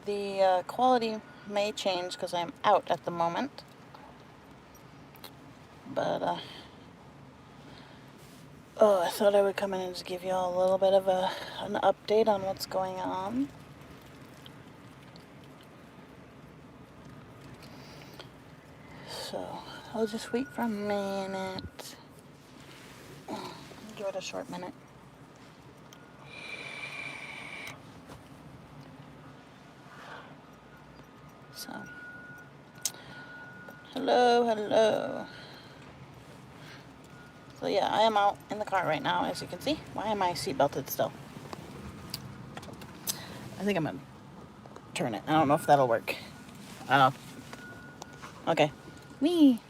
The quality may change because I'm out at the moment. But, I thought I would come in and just give you all a little bit of an update on what's going on. So, I'll just wait for a minute. Give it a short minute. So, hello. So yeah, I am out in the car right now, as you can see. Why am I seatbelted still? I think I'm gonna turn it. I don't know if that'll work. I don't know. Okay. Whee!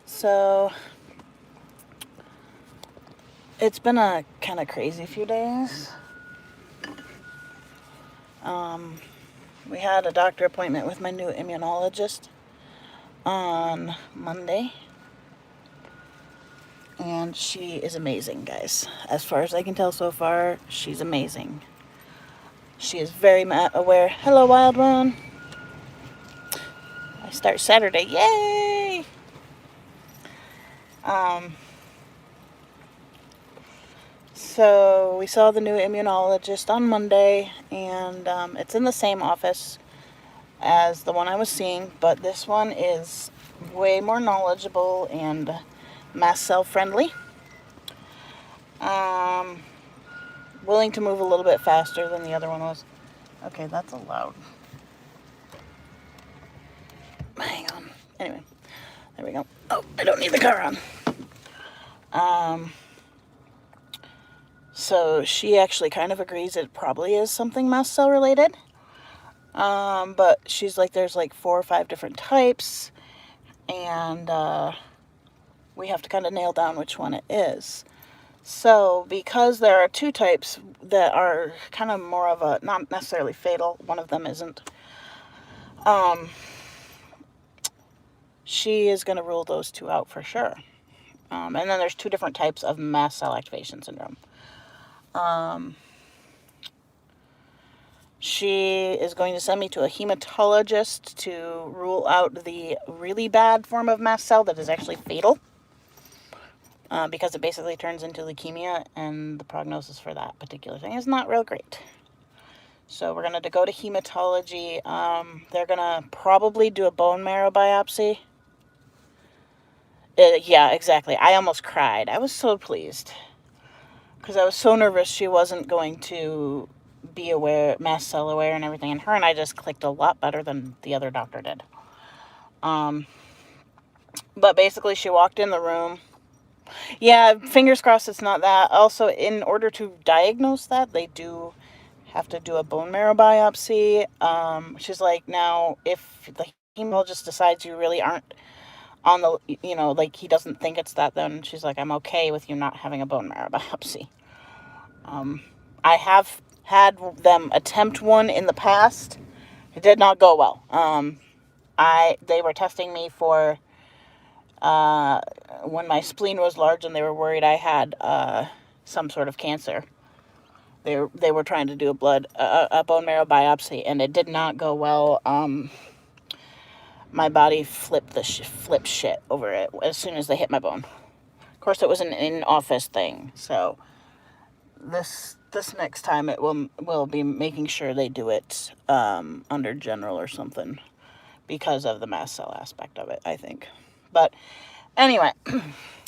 So, it's been a kind of crazy few days. We had a doctor appointment with my new immunologist on Monday. And she is amazing, guys. As far as I can tell so far, she's amazing. She is very aware. Hello, Wild One. I start Saturday. Yay! So we saw the new immunologist on Monday, and it's in the same office as the one I was seeing, but this one is way more knowledgeable and mast cell friendly. Willing to move a little bit faster than the other one was. Okay, that's allowed. Hang on. Anyway, there we go. Oh, I don't need the car on. So she actually kind of agrees it probably is something mast cell related. But she's like, there's like 4 or 5 different types, and we have to kind of nail down which one it is. So, because there are 2 types that are kind of more of a, not necessarily fatal, one of them isn't, she is going to rule those 2 out for sure. And then there's 2 different types of mast cell activation syndrome. She is going to send me to a hematologist to rule out the really bad form of mast cell that is actually fatal. Because it basically turns into leukemia, and the prognosis for that particular thing is not real great. So we're going to go to hematology. They're going to probably do a bone marrow biopsy. Yeah, exactly. I almost cried. I was so pleased. Because I was so nervous she wasn't going to be aware, mast cell aware and everything. And her and I just clicked a lot better than the other doctor did. But basically she walked in the room. Yeah, fingers crossed it's not that. Also, in order to diagnose that, they do have to do a bone marrow biopsy. She's like, now, if the hematologist decides you really aren't on the, like he doesn't think it's that, then she's like, I'm okay with you not having a bone marrow biopsy. I have had them attempt one in the past. It did not go well. They were testing me for when my spleen was large, and they were worried I had some sort of cancer. They were trying to do a bone marrow biopsy, and it did not go well. My body flipped shit over it as soon as they hit my bone. Of course, it was an in-office thing, so this next time it will be making sure they do it under general or something, because of the mast cell aspect of it, I think. But anyway,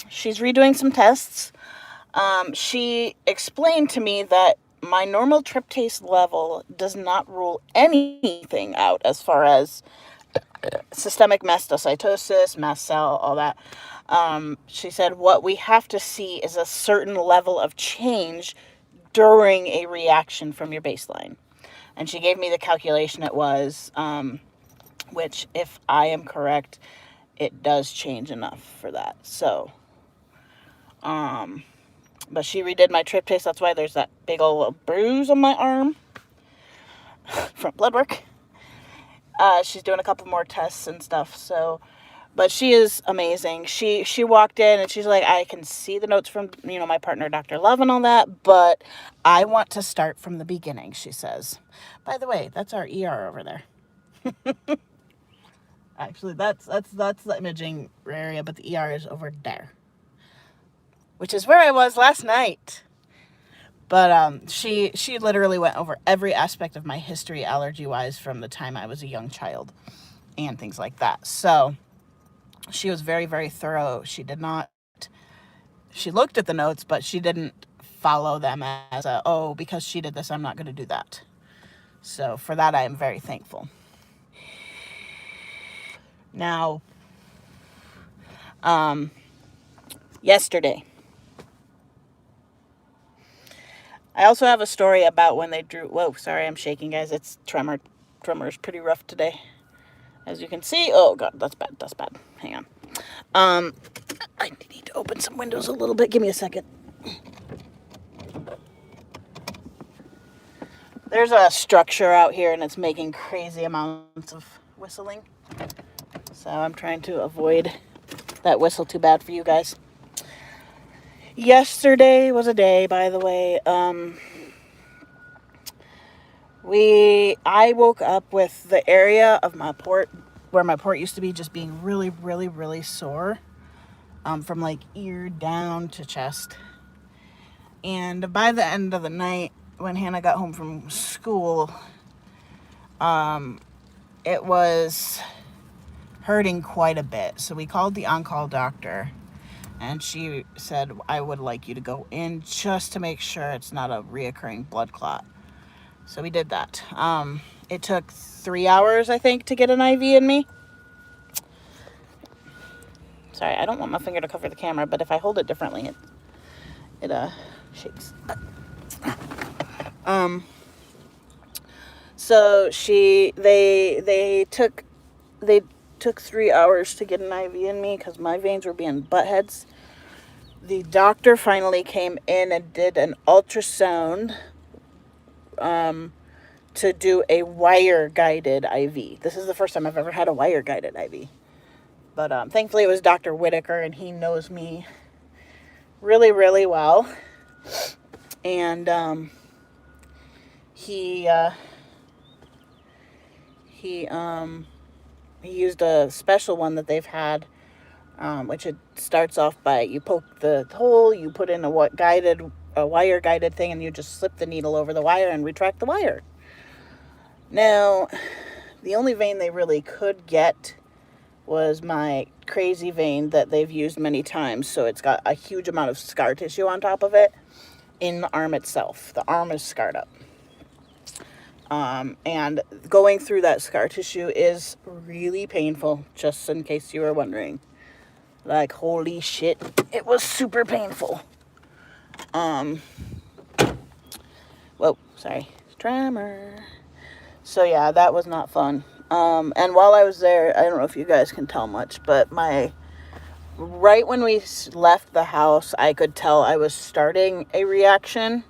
she's redoing some tests. She explained to me that my normal tryptase level does not rule anything out as far as systemic mastocytosis, mast cell, all that. She said what we have to see is a certain level of change during a reaction from your baseline. And she gave me the calculation it was, which, if I am correct, it does change enough for that. So, but she redid my tryptase. That's why there's that big old bruise on my arm from blood work. She's doing a couple more tests and stuff. So But she is amazing. She walked in and she's like, I can see the notes from, my partner, Dr. Love, and all that, but I want to start from the beginning, she says. By the way, that's our ER over there. Actually, that's the imaging area, but the ER is over there, which is where I was last night. But she literally went over every aspect of my history, allergy-wise, from the time I was a young child and things like that. So she was very, very thorough. She looked at the notes, but she didn't follow them as because she did this, I'm not going to do that. So for that, I am very thankful. Now, yesterday, I also have a story about when they drew, whoa, sorry, I'm shaking, guys. It's tremor. Tremor is pretty rough today, as you can see. Oh God, that's bad. Hang on. I need to open some windows a little bit. Give me a second. There's a structure out here and it's making crazy amounts of whistling. So I'm trying to avoid that whistle too bad for you guys. Yesterday was a day, by the way. I woke up with the area of my port, where my port used to be, just being really, really, really sore. From like ear down to chest. And by the end of the night, when Hannah got home from school, it was hurting quite a bit. So we called the on-call doctor, and she said, I would like you to go in just to make sure it's not a reoccurring blood clot. So we did that. It took 3 hours, I think, to get an IV in me. Sorry, I don't want my finger to cover the camera, but if I hold it differently, it shakes. So they took 3 hours to get an IV in me because my veins were being buttheads. The doctor finally came in and did an ultrasound to do a wire-guided IV. This is the first time I've ever had a wire-guided IV. But thankfully it was Dr. Whitaker, and he knows me really, really well. And he used a special one that they've had, which it starts off by you poke the hole, you put in a wire guided thing, and you just slip the needle over the wire and retract the wire. Now, the only vein they really could get was my crazy vein that they've used many times. So it's got a huge amount of scar tissue on top of it in the arm itself. The arm is scarred up. And going through that scar tissue is really painful, just in case you were wondering. Like, holy shit, it was super painful. Whoa, sorry. Tremor. So yeah, that was not fun. And while I was there, I don't know if you guys can tell much, but right when we left the house, I could tell I was starting a reaction.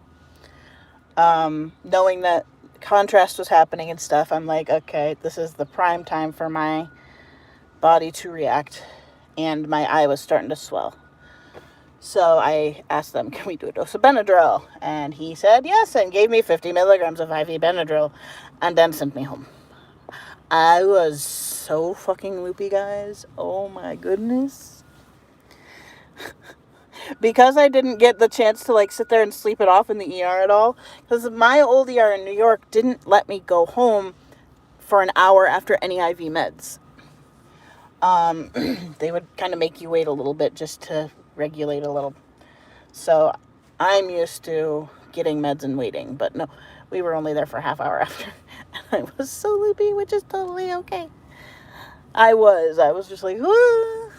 Knowing that contrast was happening and stuff, I'm like, okay, this is the prime time for my body to react. And my eye was starting to swell. So I asked them, can we do a dose of Benadryl? And he said yes, and gave me 50 milligrams of IV Benadryl, and then sent me home. I was so fucking loopy, guys. Oh my goodness. Because I didn't get the chance to sit there and sleep it off in the ER at all. Because my old ER in New York didn't let me go home for an hour after any IV meds. They would kind of make you wait a little bit just to regulate a little. So I'm used to getting meds and waiting. But no, we were only there for a half hour after. I was so loopy, which is totally okay. I was just like, whoo.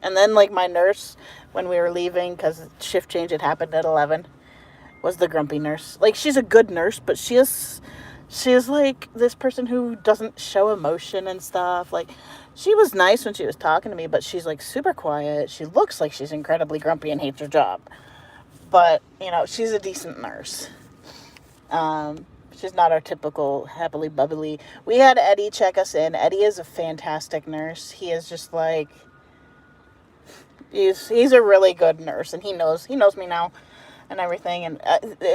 And then my nurse, when we were leaving, because shift change had happened at 11, was the grumpy nurse. She's a good nurse, but she is this person who doesn't show emotion and stuff. She was nice when she was talking to me, but she's super quiet. She looks like she's incredibly grumpy and hates her job. But, she's a decent nurse. She's not our typical happily bubbly. We had Eddie check us in. Eddie is a fantastic nurse. He is just like, he's a really good nurse, and he knows me now and everything. And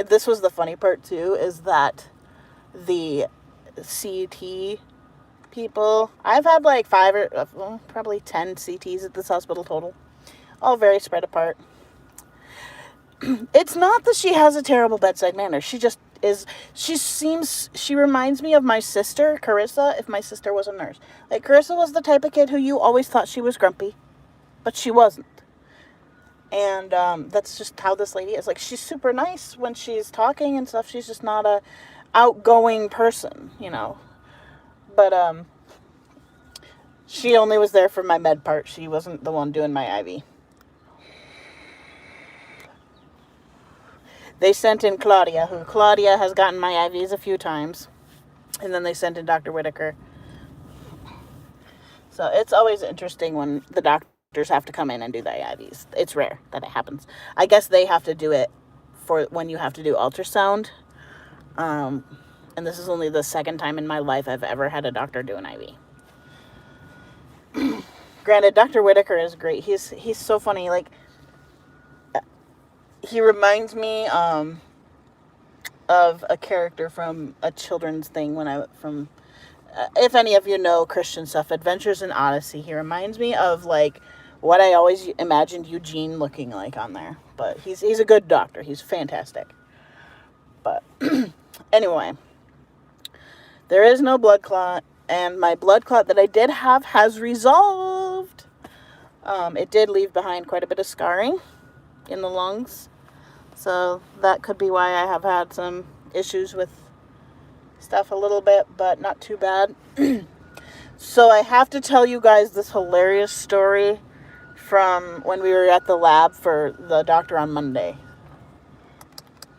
this was the funny part too, is that the CT people, I've had like 5 or probably 10 CTs at this hospital total, all very spread apart. It's not that she has a terrible bedside manner. She just is. She reminds me of my sister, Carissa, if my sister was a nurse. Like, Carissa was the type of kid who you always thought she was grumpy, but she wasn't. And that's just how this lady is. Like, she's super nice when she's talking and stuff. She's just not a outgoing person, you know. But she only was there for my med part. She wasn't the one doing my IV. They sent in Claudia, who Claudia has gotten my IVs a few times. And then they sent in Dr. Whitaker. So it's always interesting when the doctors have to come in and do the IVs. It's rare that it happens. I guess they have to do it for when you have to do ultrasound. And this is only the second time in my life I've ever had a doctor do an IV. Granted, Dr. Whitaker is great. He's so funny. Like, he reminds me of a character from a children's thing if any of you know Christian stuff, Adventures in Odyssey. He reminds me of like what I always imagined Eugene looking like on there. But he's a good doctor. He's fantastic. But anyway, there is no blood clot, and my blood clot that I did have has resolved. It did leave behind quite a bit of scarring in the lungs. So that could be why I have had some issues with stuff a little bit, but not too bad. So I have to tell you guys this hilarious story from when we were at the lab for the doctor on Monday.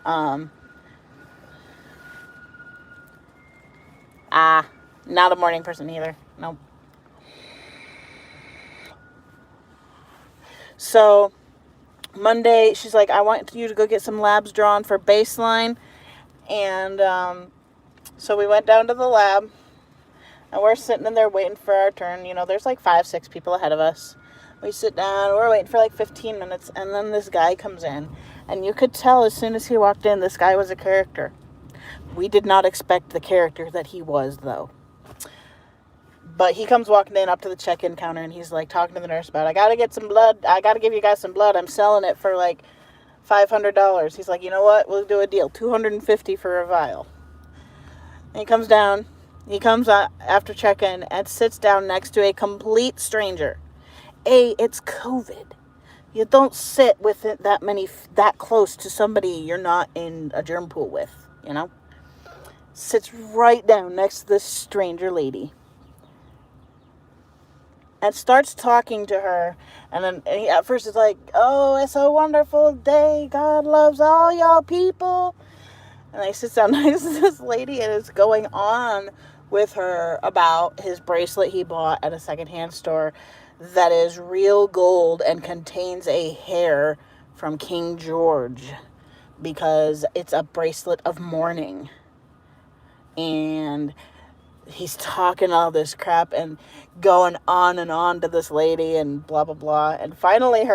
Not a morning person either. Nope. So Monday, she's like, I want you to go get some labs drawn for baseline. And so we went down to the lab, and we're sitting in there waiting for our turn. You know, there's like 5-6 people ahead of us. We sit down, we're waiting for like 15 minutes, and then this guy comes in. And you could tell as soon as he walked in, this guy was a character. We did not expect the character that he was, though. But he comes walking in up to the check-in counter, and he's like talking to the nurse about, I gotta get some blood. I gotta give you guys some blood. I'm selling it for like $500. He's like, you know what? We'll do a deal. $250 for a vial. And he comes down. He comes after check-in and sits down next to a complete stranger. It's COVID. You don't sit with it that close to somebody you're not in a germ pool with, you know? Sits right down next to this stranger lady. And starts talking to her. And then at first it's like, oh, it's a wonderful day. God loves all y'all people. And he sits down next to this lady and is going on with her about his bracelet he bought at a secondhand store that is real gold and contains a hair from King George, because it's a bracelet of mourning. And he's talking all this crap and going on and on to this lady and blah blah blah. And finally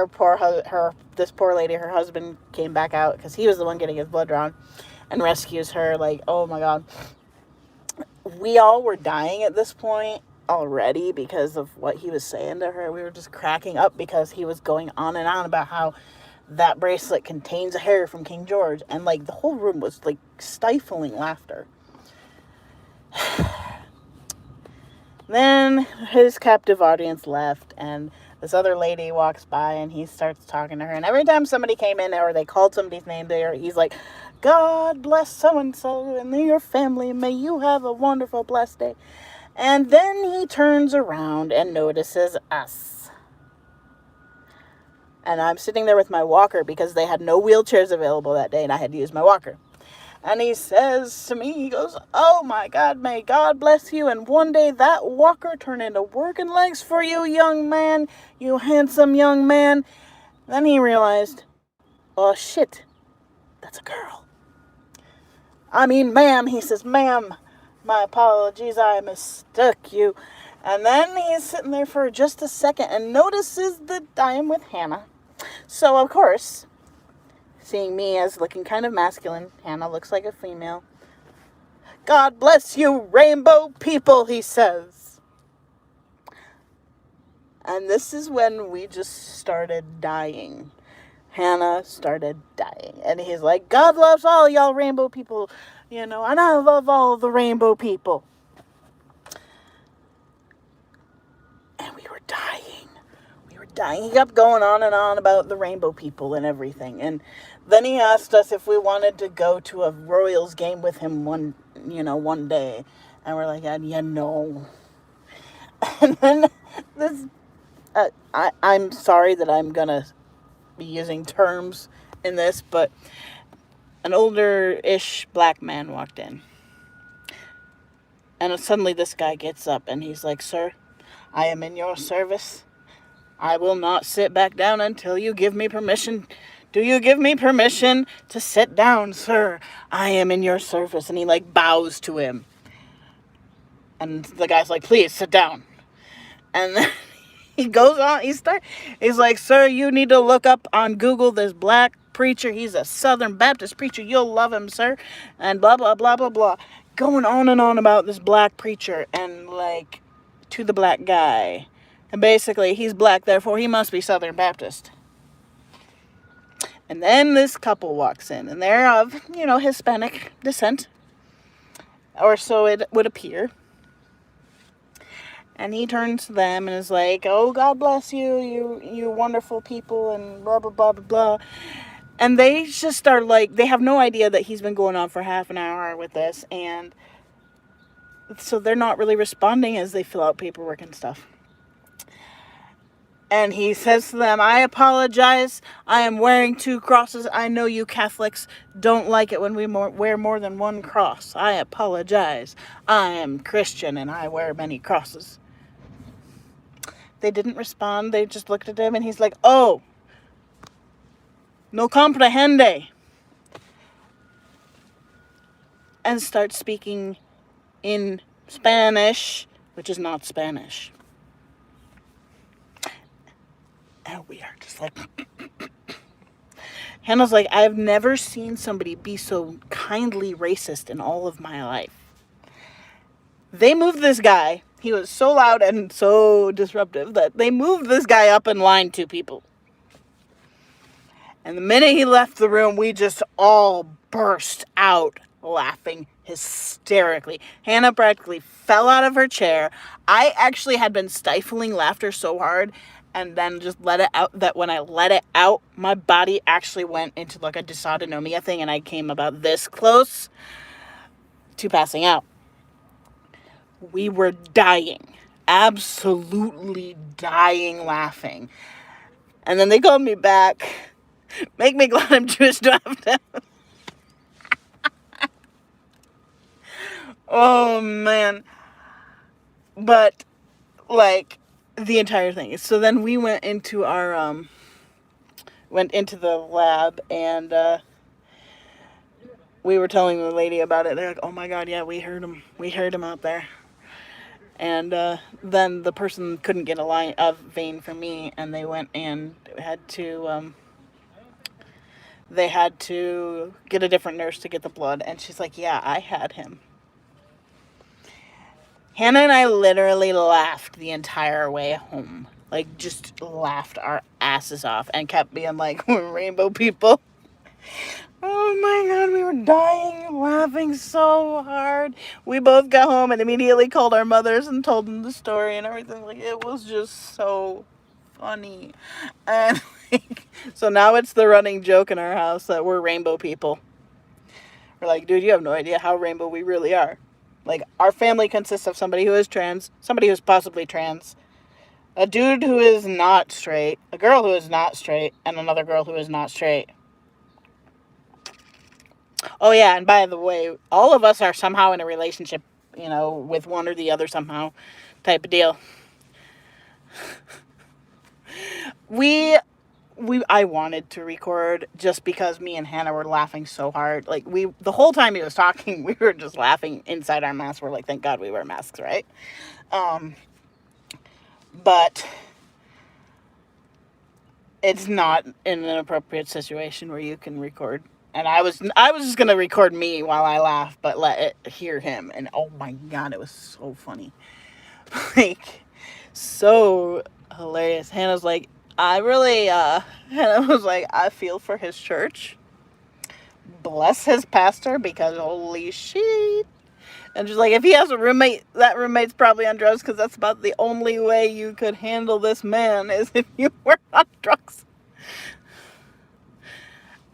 this poor lady, her husband came back out because he was the one getting his blood drawn, and rescues her. Like, oh my god, we all were dying at this point already because of what he was saying to her. We were just cracking up because he was going on and on about how that bracelet contains a hair from King George, and like the whole room was like stifling laughter. Then his captive audience left, and this other lady walks by, and he starts talking to her. And every time somebody came in or they called somebody's name there, he's like, God bless so-and-so and your family. May you have a wonderful, blessed day. And then he turns around and notices us. And I'm sitting there with my walker because they had no wheelchairs available that day, and I had to use my walker. And he says to me, he goes, oh my God, may God bless you. And one day that walker turn into working legs for you, young man, you handsome young man. Then he realized, oh shit, that's a girl. Ma'am, he says, ma'am, my apologies, I mistook you. And then he's sitting there for just a second and notices that I am with Hannah. So, of course, seeing me as looking kind of masculine, Hannah looks like a female. God bless you, rainbow people, he says. And this is when we just started dying. Hannah started dying. And he's like, God loves all y'all rainbow people, and I love all the rainbow people. And we were dying. He kept going on and on about the rainbow people and everything. And then he asked us if we wanted to go to a Royals game with him one day. And we're like, no. And then this, I'm sorry that I'm going to be using terms in this, but an older-ish black man walked in. And suddenly this guy gets up and he's like, sir, I am in your service. I will not sit back down until you give me permission. Do you give me permission to sit down, sir? I am in your service. And he bows to him. And the guy's like, please sit down. And then he goes on. He's like, sir, you need to look up on Google this black preacher. He's a Southern Baptist preacher. You'll love him, sir. And blah, blah, blah, blah, blah. Going on and on about this black preacher and to the black guy. And basically, he's black, therefore he must be Southern Baptist. And then this couple walks in, and they're of, Hispanic descent. Or so it would appear. And he turns to them and is like, oh, God bless you, you wonderful people, and blah, blah, blah, blah, blah. And they just are they have no idea that he's been going on for half an hour with this. And so they're not really responding as they fill out paperwork and stuff. And he says to them, I apologize. I am wearing 2 crosses. I know you Catholics don't like it when we wear more than 1 cross. I apologize. I am Christian and I wear many crosses. They didn't respond. They just looked at him and he's like, oh, no comprehende. And starts speaking in Spanish, which is not Spanish. And we are just like... Hannah's like, I've never seen somebody be so kindly racist in all of my life. They moved this guy. He was so loud and so disruptive that they moved this guy up in line 2 people. And the minute he left the room, we just all burst out laughing hysterically. Hannah practically fell out of her chair. I actually had been stifling laughter so hard and then just let it out that when I let it out, my body actually went into a dysautonomia thing and I came about this close to passing out. We were dying. Absolutely dying laughing. And then they called me back. Make me glad I'm Jewish, do I have to? Oh, man. But, the entire thing. So then we went into our, went into the lab and, we were telling the lady about it. They're like, oh my God, yeah, we heard him. We heard him out there. And then the person couldn't get a vein for me, and they went and had to get a different nurse to get the blood. And she's like, yeah, I had him. Hannah and I literally laughed the entire way home. Just laughed our asses off and kept being like, we're rainbow people. Oh my God, we were dying, laughing so hard. We both got home and immediately called our mothers and told them the story and everything. It was just so funny. And so now it's the running joke in our house that we're rainbow people. We're like, dude, you have no idea how rainbow we really are. Our family consists of somebody who is trans, somebody who's possibly trans, a dude who is not straight, a girl who is not straight, and another girl who is not straight. Oh, yeah, and by the way, all of us are somehow in a relationship, with one or the other somehow type of deal. We I wanted to record just because me and Hannah were laughing so hard. Like, the whole time he was talking, we were just laughing inside our masks. We're like, thank God we wear masks, right? But it's not in an appropriate situation where you can record. And I was just gonna record me while I laugh, but let it hear him. And oh my God, it was so funny, like so hilarious. Hannah's like, Hannah was like, I feel for his church. Bless his pastor, because holy shit. And just like, if he has a roommate, that roommate's probably on drugs, because that's about the only way you could handle this man is if you were on drugs.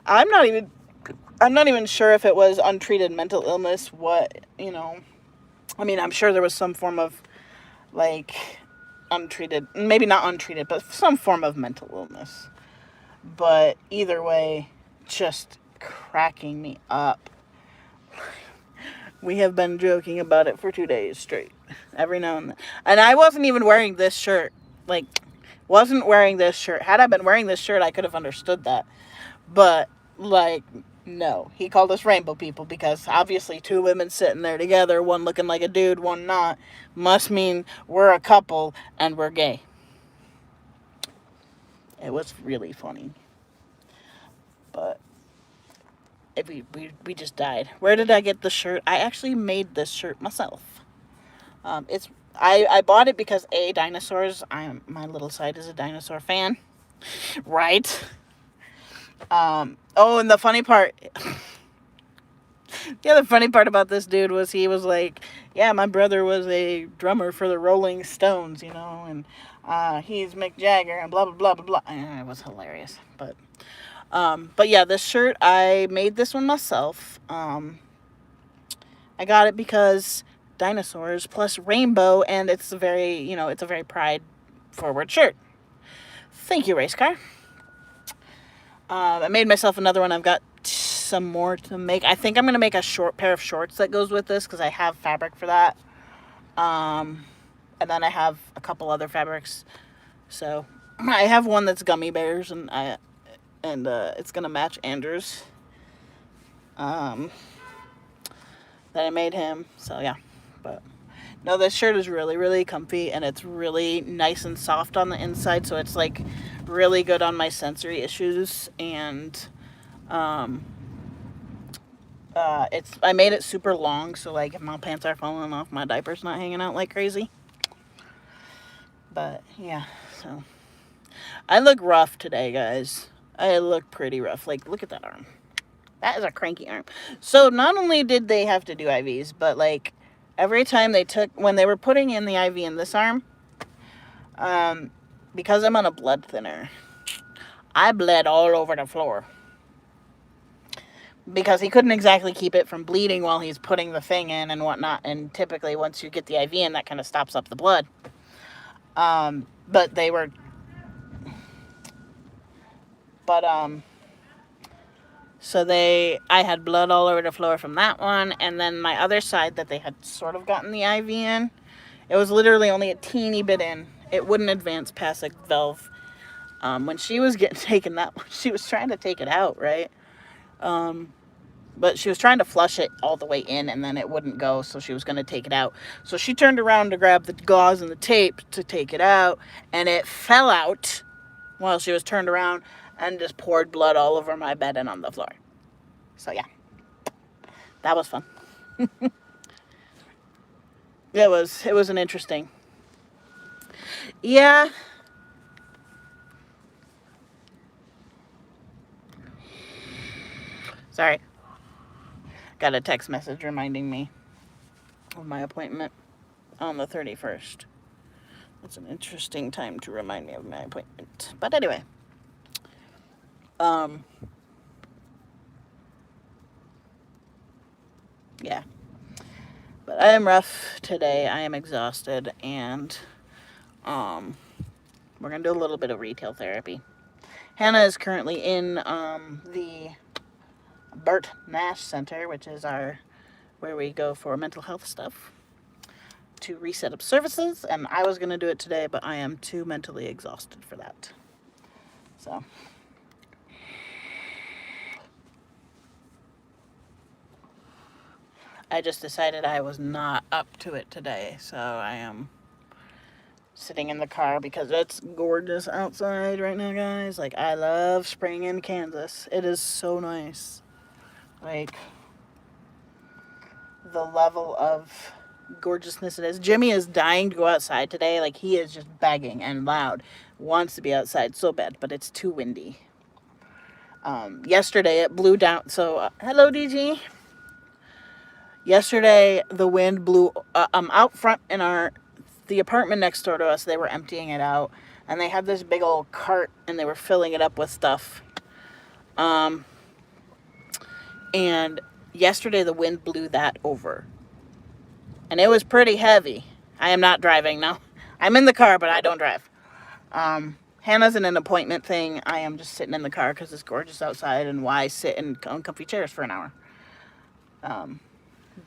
I'm not even sure if it was untreated mental illness. I mean, I'm sure there was some form of, like, untreated, maybe not untreated, but some form of mental illness. But either way, just cracking me up. We have been joking about it for 2 days straight, every now and then. And I wasn't even wearing this shirt. Like, wasn't wearing this shirt. Had I been wearing this shirt, I could have understood that. But, like, no. He called us rainbow people because obviously 2 women sitting there together, one looking like a dude, one not, must mean we're a couple and we're gay. It was really funny. But we just died. Where did I get the shirt? I actually made this shirt myself. I bought it because dinosaurs. My little site is a dinosaur fan, right? And the funny part, the other funny part about this dude was he was like, yeah, my brother was a drummer for the Rolling Stones, and he's Mick Jagger and blah blah blah blah blah. And it was hilarious, but yeah, this shirt, I made this one myself. I got it because dinosaurs plus rainbow, and it's a very pride forward shirt. Thank you, race car. I made myself another one. I've got some more to make. I think I'm going to make a short pair of shorts that goes with this because I have fabric for that. And then I have a couple other fabrics. So I have one that's gummy bears, and it's going to match Andrew's. That I made him. So yeah, but no, this shirt is really, really comfy, and it's really nice and soft on the inside, so it's like really good on my sensory issues. And I made it super long, so like if my pants are falling off, my diaper's not hanging out like crazy. But yeah, so I look rough today, guys. I look pretty rough. Like, look at that arm. That is a cranky arm. So not only did they have to do IVs, but like every time when they were putting in the IV in this arm, because I'm on a blood thinner, I bled all over the floor. Because he couldn't exactly keep it from bleeding while he's putting the thing in and whatnot. And typically once you get the IV in, that kind of stops up the blood. I had blood all over the floor from that one, and then my other side that they had sort of gotten the IV in, it was literally only a teeny bit in. It wouldn't advance past a valve. When she was taking that one, she was trying to take it out, right? But she was trying to flush it all the way in, and then it wouldn't go, so she was going to take it out. So she turned around to grab the gauze and the tape to take it out, and it fell out while she was turned around and just poured blood all over my bed and on the floor. So yeah, that was fun. It was an interesting. Yeah. Sorry. Got a text message reminding me of my appointment on the 31st. It's an interesting time to remind me of my appointment. But anyway. Yeah. But I am rough today. I am exhausted, and we're going to do a little bit of retail therapy. Hannah is currently in the Burt Nash Center, which is where we go for mental health stuff, to reset up services, and I was going to do it today, but I am too mentally exhausted for that. So I just decided I was not up to it today, so I am sitting in the car because it's gorgeous outside right now, guys. Like, I love spring in Kansas. It is so nice. Like, the level of gorgeousness it is. Jimmy is dying to go outside today. Like, he is just begging and loud. Wants to be outside so bad, but it's too windy. Yesterday it blew down. So, hello, DG. Yesterday the wind blew out front in the apartment next door to us. They were emptying it out, and they had this big old cart, and they were filling it up with stuff. And yesterday the wind blew that over, and it was pretty heavy. I am not driving now. I'm in the car, but I don't drive. Hannah's in an appointment thing. I am just sitting in the car because it's gorgeous outside, and why sit in uncomfy chairs for an hour?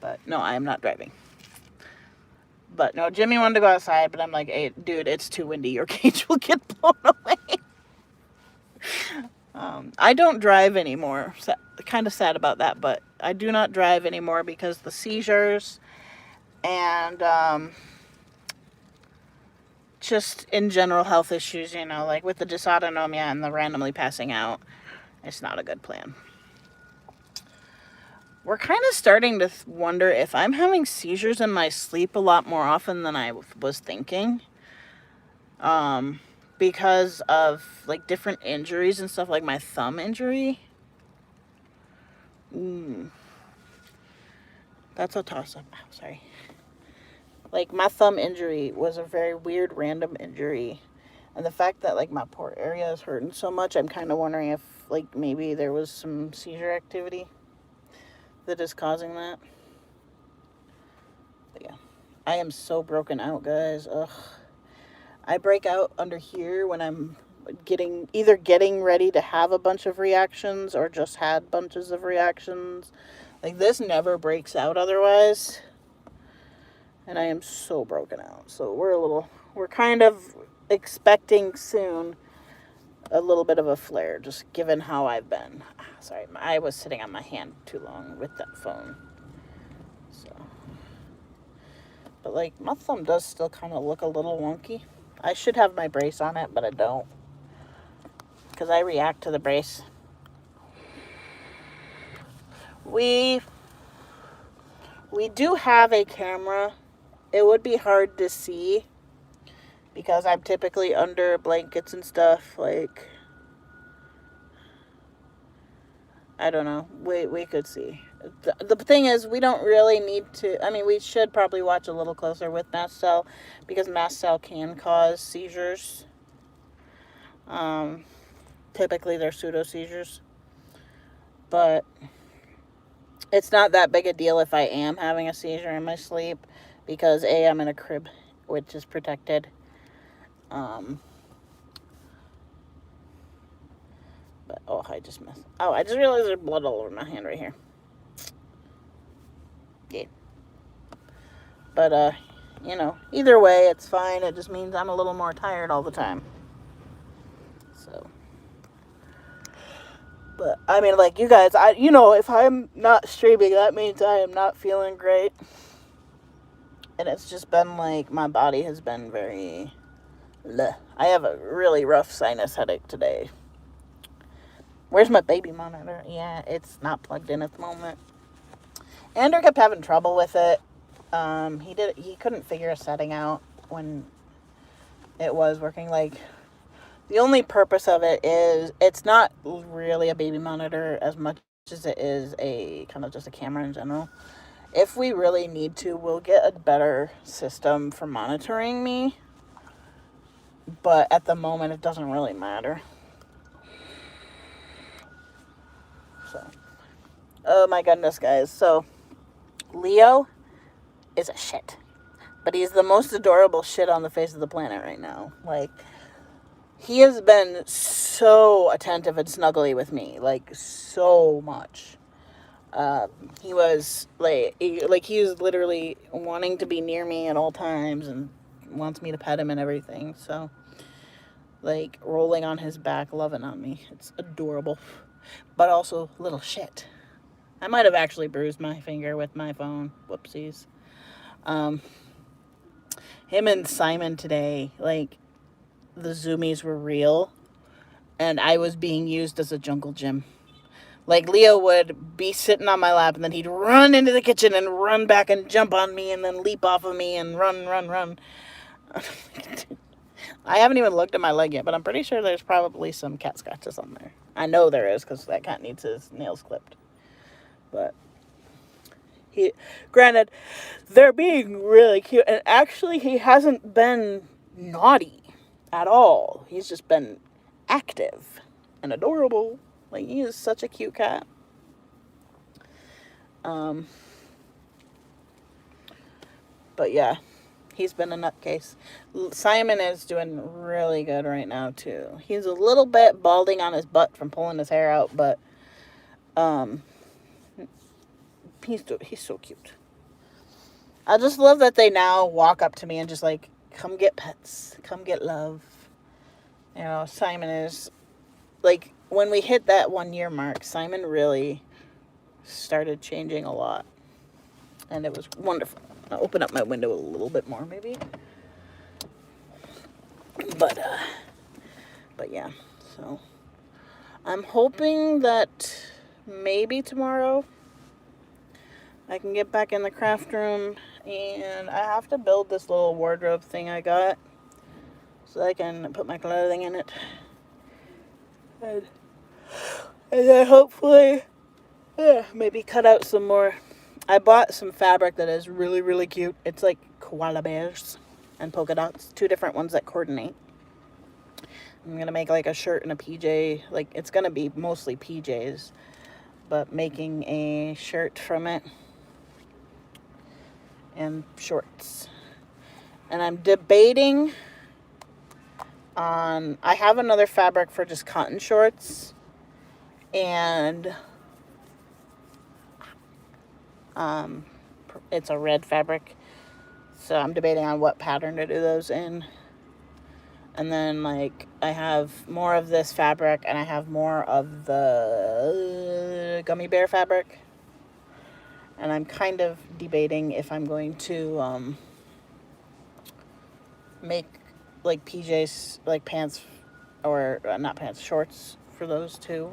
But no, I am not driving. But no, Jimmy wanted to go outside, but I'm like, hey, dude, it's too windy. Your cage will get blown away. I don't drive anymore. Kind of sad about that, but I do not drive anymore because the seizures and just in general health issues, you know, like with the dysautonomia and the randomly passing out. It's not a good plan. We're kind of starting to wonder if I'm having seizures in my sleep a lot more often than I was thinking. Because of, like, different injuries and stuff, like my thumb injury. That's a toss-up. Oh, sorry. Like, my thumb injury was a very weird, random injury. And the fact that, like, my poor area is hurting so much, I'm kind of wondering if, like, maybe there was some seizure activity that is causing that. But yeah, I am so broken out, guys. Ugh. I break out under here when I'm either getting ready to have a bunch of reactions or just had bunches of reactions. Like, this never breaks out otherwise. And I am so broken out. So we're kind of expecting soon a little bit of a flare, just given how I've been. Sorry, I was sitting on my hand too long with that phone. So, but like, my thumb does still kind of look a little wonky. I should have my brace on it, but I don't, because I react to the brace. We do have a camera. It would be hard to see because I'm typically under blankets and stuff. Like, I don't know. We could see. The thing is, we don't really need to. I mean, we should probably watch a little closer with mast cell because mast cell can cause seizures. Typically, they're pseudo seizures, but it's not that big a deal if I am having a seizure in my sleep because I'm in a crib, which is protected. But, I just missed. Oh, I just realized there's blood all over my hand right here. Yeah. But, you know, either way, it's fine. It just means I'm a little more tired all the time. So. But, I mean, like, you guys, if I'm not streaming, that means I am not feeling great. And it's just been, like, my body has been very... bleh. I have a really rough sinus headache today. Where's my baby monitor? Yeah, it's not plugged in at the moment. Andrew kept having trouble with it. He couldn't figure a setting out when it was working. Like, the only purpose of it is it's not really a baby monitor as much as it is a kind of just a camera in general. If we really need to, we'll get a better system for monitoring me. But at the moment, it doesn't really matter. So, oh my goodness, guys. So, Leo is a shit. But he's the most adorable shit on the face of the planet right now. Like, he has been so attentive and snuggly with me. Like, so much. He was, he was literally wanting to be near me at all times and wants me to pet him and everything. So, like, rolling on his back, loving on me. It's adorable. But also, little shit. I might have actually bruised my finger with my phone. Whoopsies. Um, him and Simon today, like, the zoomies were real, and I was being used as a jungle gym. Like, Leo would be sitting on my lap, and then he'd run into the kitchen and run back and jump on me and then leap off of me and run, run, run. I haven't even looked at my leg yet, but I'm pretty sure there's probably some cat scratches on there. I know there is because that cat needs his nails clipped. But granted, they're being really cute, and actually he hasn't been naughty at all. He's just been active and adorable. Like, he is such a cute cat. But yeah, he's been a nutcase. Simon is doing really good right now too. He's a little bit balding on his butt from pulling his hair out, but he's so cute. I just love that they now walk up to me and just like, come get pets, come get love. You know, Simon is like, when we hit that 1 year mark, Simon really started changing a lot, and it was wonderful. I'll open up my window a little bit more, maybe. But yeah. So I'm hoping that maybe tomorrow I can get back in the craft room, and I have to build this little wardrobe thing I got so I can put my clothing in it. And then hopefully, maybe cut out some more. I bought some fabric that is really, really cute. It's like koala bears and polka dots. 2 different ones that coordinate. I'm going to make like a shirt and a PJ. Like, it's going to be mostly PJs, but making a shirt from it and shorts. And I'm debating on, I have another fabric for just cotton shorts, and it's a red fabric, so I'm debating on what pattern to do those in. And then, like, I have more of this fabric, and I have more of the gummy bear fabric, and I'm kind of debating if I'm going to make like PJs, like pants, or not pants, shorts for those two.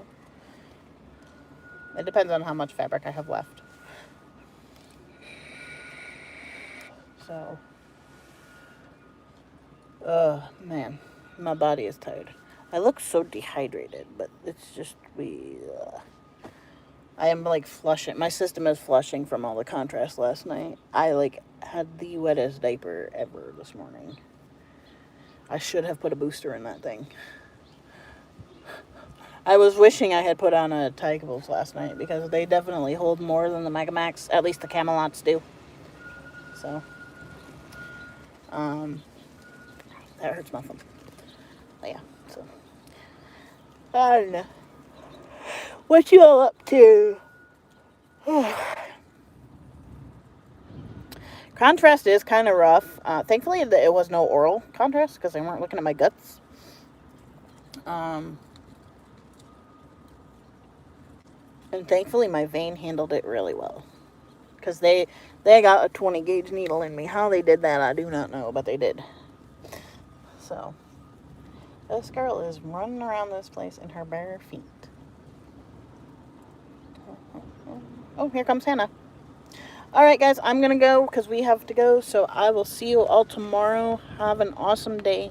It depends on how much fabric I have left. So, man, my body is tired. I look so dehydrated, but it's just, I am like flushing. My system is flushing from all the contrast last night. I like had the wettest diaper ever this morning. I should have put a booster in that thing. I was wishing I had put on a Tycables last night, because they definitely hold more than the Megamax. At least the Camelots do. So, that hurts my thumb. But yeah, so, I don't know. What you all up to? Contrast is kind of rough. Thankfully, it was no oral contrast, because they weren't looking at my guts. And thankfully, my vein handled it really well, because they got a 20 gauge needle in me. How they did that, I do not know, but they did. So, this girl is running around this place in her bare feet. Oh, here comes Hannah. Alright, guys, I'm going to go because we have to go. So I will see you all tomorrow. Have an awesome day.